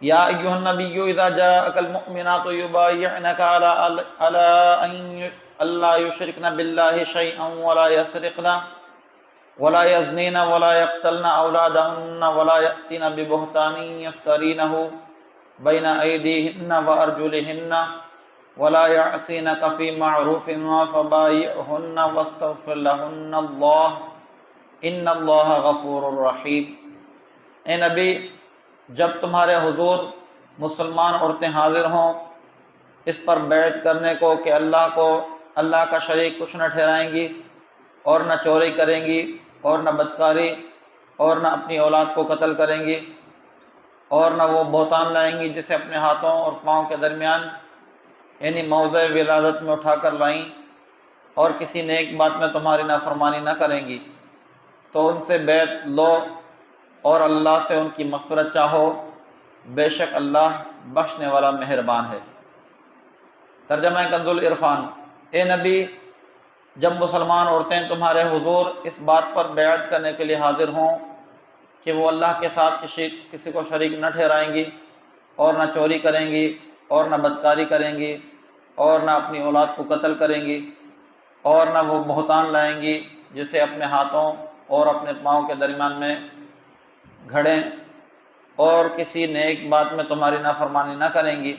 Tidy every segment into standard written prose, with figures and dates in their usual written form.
یا ایھا النبی اذا جاءک المؤمنات یبایعنک علی ان لا یشرکن باللہ شیئا ولا یسرقن ولا یزنین ولا یقتلن اولادہن ولا یأتین ببہتان یفترینہ بین ایدیہن وارجلہن ولا یعصینک فی معروف فبایعہن واستغفر لہن اللہ ان اللہ غفور رحیم۔ اے نبی، جب تمہارے حضور مسلمان عورتیں حاضر ہوں اس پر بیعت کرنے کو کہ اللہ کا شریک کچھ نہ ٹھہرائیں گی، اور نہ چوری کریں گی، اور نہ بدکاری، اور نہ اپنی اولاد کو قتل کریں گی، اور نہ وہ بہتان لائیں گی جسے اپنے ہاتھوں اور پاؤں کے درمیان یعنی موضع ولادت میں اٹھا کر لائیں، اور کسی نیک بات میں تمہاری نافرمانی نہ کریں گی، تو ان سے بیعت لو اور اللہ سے ان کی مغفرت چاہو، بے شک اللہ بخشنے والا مہربان ہے۔ ترجمہ کنز العرفان۔ اے نبی، جب مسلمان عورتیں تمہارے حضور اس بات پر بیعت کرنے کے لیے حاضر ہوں کہ وہ اللہ کے ساتھ کسی کو شریک نہ ٹھہرائیں گی، اور نہ چوری کریں گی، اور نہ بدکاری کریں گی، اور نہ اپنی اولاد کو قتل کریں گی، اور نہ وہ بہتان لائیں گی جسے اپنے ہاتھوں اور اپنے پاؤں کے درمیان میں گھڑیں، اور کسی نیک بات میں تمہاری نافرمانی نہ کریں گی،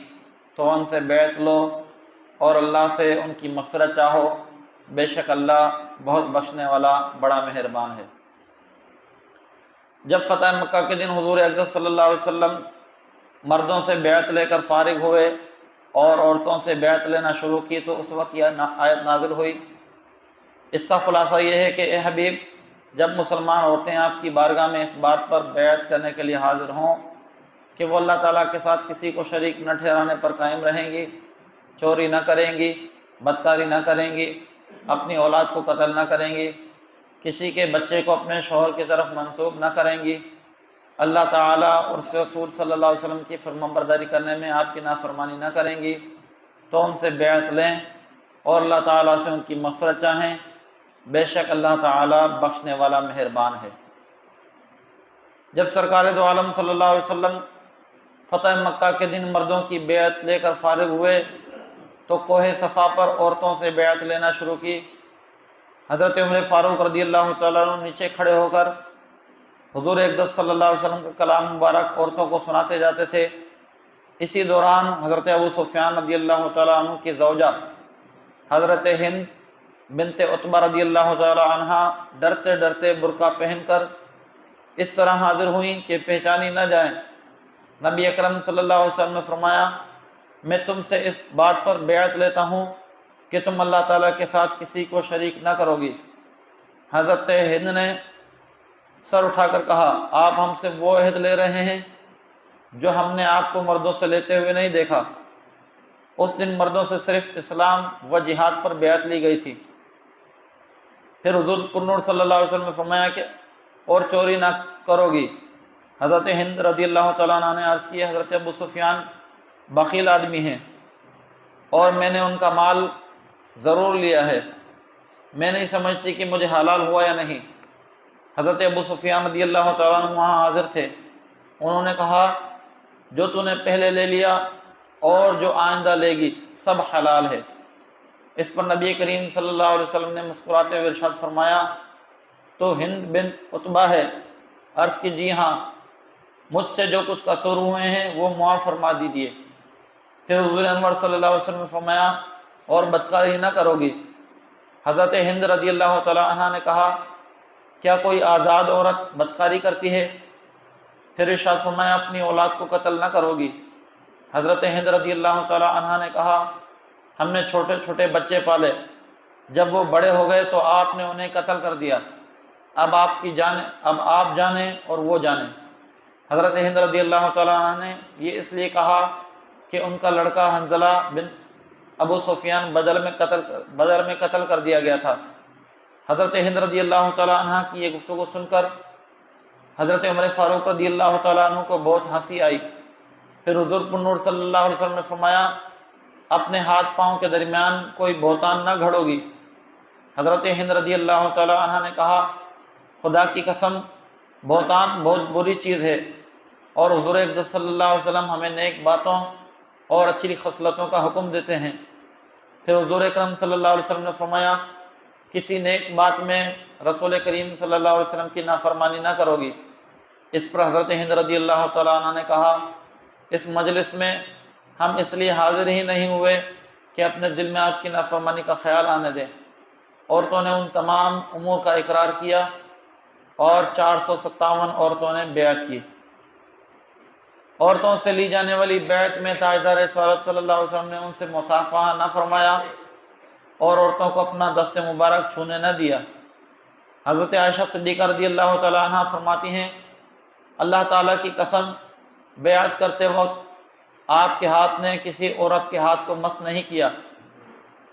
تو ان سے بیعت لو اور اللہ سے ان کی مغفرت چاہو، بے شک اللہ بہت بخشنے والا بڑا مہربان ہے۔ جب فتح مکہ کے دن حضور اقدس صلی اللہ علیہ وسلم مردوں سے بیعت لے کر فارغ ہوئے اور عورتوں سے بیعت لینا شروع کی تو اس وقت یہ آیت نازل ہوئی۔ اس کا خلاصہ یہ ہے کہ اے حبیب، جب مسلمان عورتیں آپ کی بارگاہ میں اس بات پر بیعت کرنے کے لیے حاضر ہوں کہ وہ اللہ تعالیٰ کے ساتھ کسی کو شریک نہ ٹھہرانے پر قائم رہیں گی، چوری نہ کریں گی، بدکاری نہ کریں گی، اپنی اولاد کو قتل نہ کریں گی، کسی کے بچے کو اپنے شوہر کی طرف منسوب نہ کریں گی، اللہ تعالیٰ اور اس کے رسول صلی اللہ علیہ وسلم کی فرمانبرداری کرنے میں آپ کی نافرمانی نہ کریں گی، تو ان سے بیعت لیں اور اللہ تعالیٰ سے ان کی مغفرت چاہیں، بے شک اللہ تعالیٰ بخشنے والا مہربان ہے۔ جب سرکار دو عالم صلی اللہ علیہ وسلم فتح مکہ کے دن مردوں کی بیعت لے کر فارغ ہوئے تو کوہ صفا پر عورتوں سے بیعت لینا شروع کی۔ حضرت عمر فاروق رضی اللہ تعالیٰ عنہ نیچے کھڑے ہو کر حضور اقدس صلی اللہ علیہ وسلم کا کلام مبارک عورتوں کو سناتے جاتے تھے۔ اسی دوران حضرت ابو سفیان رضی اللہ تعالیٰ عنہ کی زوجہ حضرت ہند بنت عتبہ رضی اللہ تعالیٰ عنہ ڈرتے ڈرتے برقع پہن کر اس طرح حاضر ہوئیں کہ پہچانی نہ جائیں۔ نبی اکرم صلی اللہ علیہ وسلم نے فرمایا، میں تم سے اس بات پر بیعت لیتا ہوں کہ تم اللہ تعالیٰ کے ساتھ کسی کو شریک نہ کرو گی۔ حضرت ہند نے سر اٹھا کر کہا، آپ ہم سے وہ عہد لے رہے ہیں جو ہم نے آپ کو مردوں سے لیتے ہوئے نہیں دیکھا۔ اس دن مردوں سے صرف اسلام و جہاد پر بیعت لی گئی تھی۔ پھر حضور پرنور صلی اللہ علیہ وسلم نے فرمایا کہ اور چوری نہ کرو گی۔ حضرت ہند رضی اللہ تعالیٰ عنہ نے عرض کی، حضرت ابو سفیان بخیل آدمی ہیں اور میں نے ان کا مال ضرور لیا ہے، میں نہیں سمجھتی کہ مجھے حلال ہوا یا نہیں۔ حضرت ابو سفیان رضی اللہ تعالیٰ عنہ وہاں حاضر تھے۔ انہوں نے کہا، جو تو نے پہلے لے لیا اور جو آئندہ لے گی سب حلال ہے۔ اس پر نبی کریم صلی اللہ علیہ وسلم نے مسکراتے ہوئے ارشاد فرمایا، تو ہند بنت عتبہ ہے؟ عرض کی، جی ہاں، مجھ سے جو کچھ قصور ہوئے ہیں وہ معاف فرما دیجیے۔ پھر حضور انور صلی اللہ علیہ وسلم نے فرمایا، اور بدکاری نہ کرو گی۔ حضرت ہند رضی اللہ تعالیٰ عنہ نے کہا، کیا کوئی آزاد عورت بدکاری کرتی ہے؟ پھر ارشاد فرمایا، اپنی اولاد کو قتل نہ کرو گی۔ حضرت ہند رضی اللہ تعالیٰ عنہ نے کہا، ہم نے چھوٹے چھوٹے بچے پالے، جب وہ بڑے ہو گئے تو آپ نے انہیں قتل کر دیا، اب آپ جانیں اور وہ جانیں۔ حضرت ہند رضی اللہ تعالیٰ عنہ نے یہ اس لیے کہا کہ ان کا لڑکا حنظلہ بن ابو سفیان بدر میں قتل کر دیا گیا تھا۔ حضرت ہند رضی اللہ تعالیٰ عنہ کی یہ گفتگو سن کر حضرت عمر فاروق رضی اللہ تعالیٰ عنہ کو بہت ہنسی آئی۔ پھر حضور پرنور صلی اللہ علیہ وسلم نے فرمایا، اپنے ہاتھ پاؤں کے درمیان کوئی بہتان نہ گھڑو گی۔ حضرت ہند رضی اللہ تعالیٰ عنہ نے کہا، خدا کی قسم، بہتان بہت بری چیز ہے، اور حضور اقدس صلی اللہ علیہ وسلم ہمیں نیک باتوں اور اچھی خصلتوں کا حکم دیتے ہیں۔ پھر حضور اکرم صلی اللہ علیہ وسلم نے فرمایا کسی نیک بات میں رسول کریم صلی اللہ علیہ وسلم کی نافرمانی نہ کرو گی۔ اس پر حضرت ہند رضی اللہ تعالیٰ عنہ نے کہا اس مجلس میں ہم اس لیے حاضر ہی نہیں ہوئے کہ اپنے دل میں آپ کی نافرمانی کا خیال آنے دیں۔ عورتوں نے ان تمام امور کا اقرار کیا اور 457 عورتوں نے بیعت کی۔ عورتوں سے لی جانے والی بیعت میں تاجدار رسالت صلی اللہ علیہ وسلم نے ان سے مصافحہ نہ فرمایا اور عورتوں کو اپنا دست مبارک چھونے نہ دیا۔ حضرت عائشہ صدیقہ رضی اللہ تعالیٰ عنہ فرماتی ہیں اللہ تعالیٰ کی قسم بیعت کرتے وقت آپ کے ہاتھ نے کسی عورت کے ہاتھ کو مس نہیں کیا،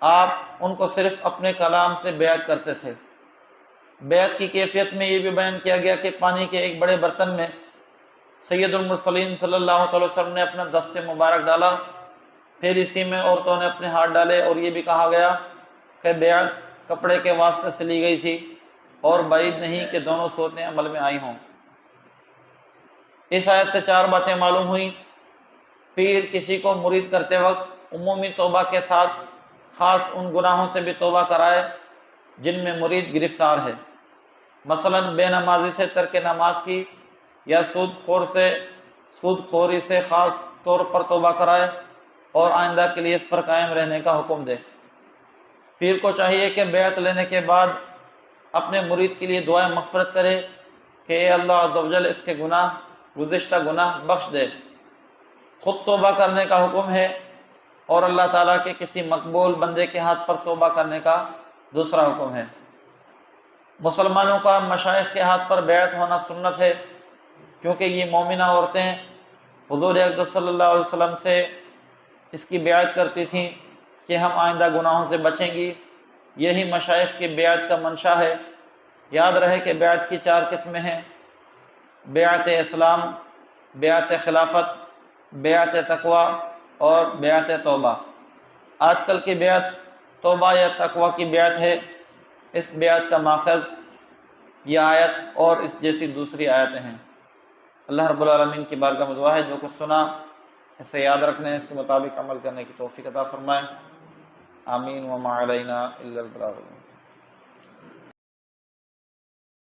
آپ ان کو صرف اپنے کلام سے بیعت کرتے تھے۔ بیعت کی کیفیت میں یہ بھی بیان کیا گیا کہ پانی کے ایک بڑے برتن میں سید المرسلین صلی اللہ علیہ وسلم نے اپنا دست مبارک ڈالا، پھر اسی میں عورتوں نے اپنے ہاتھ ڈالے، اور یہ بھی کہا گیا کہ بیعت کپڑے کے واسطے سے لی گئی تھی اور بعید نہیں کہ دونوں صورتیں عمل میں آئی ہوں۔ اس آیت سے 4 باتیں معلوم ہوئیں۔ پیر کسی کو مرید کرتے وقت عمومی توبہ کے ساتھ خاص ان گناہوں سے بھی توبہ کرائے جن میں مرید گرفتار ہے، مثلا بے نمازی سے ترک نماز کی یا سود خوری سے خاص طور پر توبہ کرائے اور آئندہ کے لیے اس پر قائم رہنے کا حکم دے۔ پیر کو چاہیے کہ بیعت لینے کے بعد اپنے مرید کے لیے دعائیں مغفرت کرے کہ اے اللہ عز و جل اس کے گزشتہ گناہ بخش دے۔ خود توبہ کرنے کا حکم ہے اور اللہ تعالیٰ کے کسی مقبول بندے کے ہاتھ پر توبہ کرنے کا دوسرا حکم ہے۔ مسلمانوں کا مشائخ کے ہاتھ پر بیعت ہونا سنت ہے، کیونکہ یہ مومنہ عورتیں حضور اقدس صلی اللہ علیہ وسلم سے اس کی بیعت کرتی تھیں کہ ہم آئندہ گناہوں سے بچیں گی۔ یہی مشائخ کی بیعت کا منشا ہے۔ یاد رہے کہ بیعت کی 4 قسمیں ہیں: بیعت اسلام، بیعت خلافت، بیعت تقوی اور بیعت توبہ۔ آج کل کی بیعت توبہ یا تقوی کی بیعت ہے۔ اس بیعت کا ماخذ یہ آیت اور اس جیسی دوسری آیتیں ہیں۔ اللہ رب العالمین کی بارگاہ میں دعا ہے جو کچھ سنا اسے یاد رکھنے، اس کے مطابق عمل کرنے کی توفیق عطا فرمائے۔ آمین۔ وما علینا الا البلاغ۔